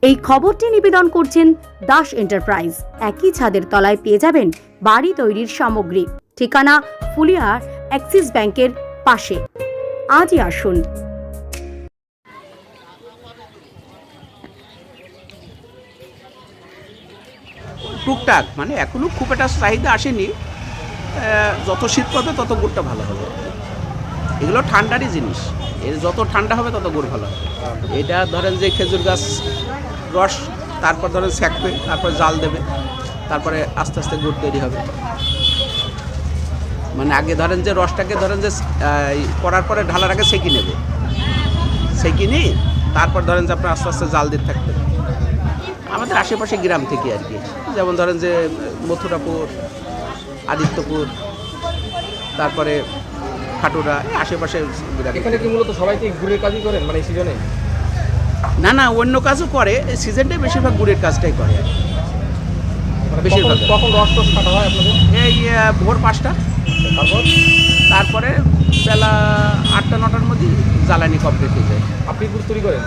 এই খবরটি নিবেদন করছেন দাস এন্টারপ্রাইজ। একই ছাদের তলায় পেয়ে যাবেন বাড়ি তৈরির সামগ্রী। ঠিকানা ফুলিয়ার অ্যাক্সিস ব্যাংকের পাশে। আজই আসুন। টুকটাক মানে এখনো খুব একটা চাহিদা আসেনি। যত শীত পড়বে তত গুড়টা ভালো হবে। এগুলো ঠান্ডারই জিনিস, এর যত ঠান্ডা হবে তত গুড় ভালো হবে। এটা ধরেন যে খেজুর গাছ রস, তারপর ধরেন সেঁকবে, তারপর জাল দেবে, তারপরে আস্তে আস্তে গুড় তৈরি হবে। মানে আগে ধরেন যে রসটাকে ধরেন যে করার পরে ঢালার আগে সেঁকে নেবে, সেঁকে নিয়ে তারপর ধরেন যে আপনার আস্তে আস্তে জাল দিতে থাকবে। আমাদের আশেপাশে গ্রাম থেকে আর কি, যেমন ধরেন যে মথুরাপুর, আদিত্যপুর, তারপরে খাটুরা, এই আশেপাশে গ্রাম। এখানে কি মূলত সবাই কি গুড়ের কাজই করেন মানে এই সিজনে? না, অন্য কাজও করে, এই সিজনটাই বেশিরভাগ গুড়ের কাজটাই করে আর কি। মানে বেশিরভাগ কখন রস টস কাটা হয় আপনাদের? এই ভোর 5টা, তারপরে বেলা 8টা-9টার মধ্যে জ্বালানি কমপ্লিট হয়ে যায়। আপনি গুড় তৈরি করেন?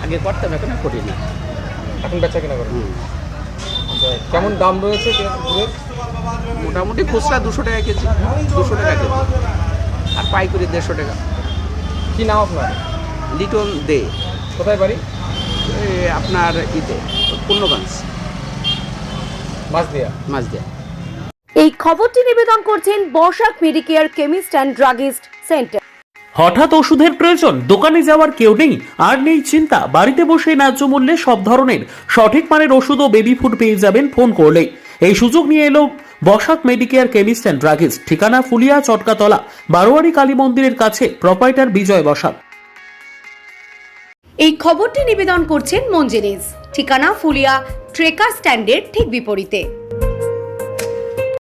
আগে করতাম, এখন আর করি না। এখন বেচা কেনা করেন? আচ্ছা, কেমন দাম রয়েছে গুড়ের? মোটামুটি খুচরা 200 টাকা কেজি, 200 টাকা কেজি, আর পাইকারি 150 টাকা। কি নাম আপনার? লিটন দে। কোথায় বাড়ি? আপনার পূর্ণগঞ্জ, মাঝদিয়া। এই খবরটি নিবেদন করছেন Basak Medicare chemist and druggist centre. হঠাৎ ওষুধের প্রয়োজন, দোকানে যাওয়ার কেউ নেই, আর নেই চিন্তা। বাড়িতে বসে ন্যায্য মূল্যে সব ধরনের সঠিক মানের ওষুধ ও বেবি ফুড পেয়ে যাবেন ফোন করলেই। এই সুযোগ নিয়ে এলো Basak Medicare chemist and druggist. ঠিকানা ফুলিয়া চটকাতলা, বারোয়ারি কালী মন্দিরের কাছে। প্রোপাইটার বিজয় বসাক। এই খবরটি নিবেদন করছেন মঞ্জেরিজ। ঠিকানা ফুলিয়া ট্রেকার স্ট্যান্ডের ঠিক বিপরীতে।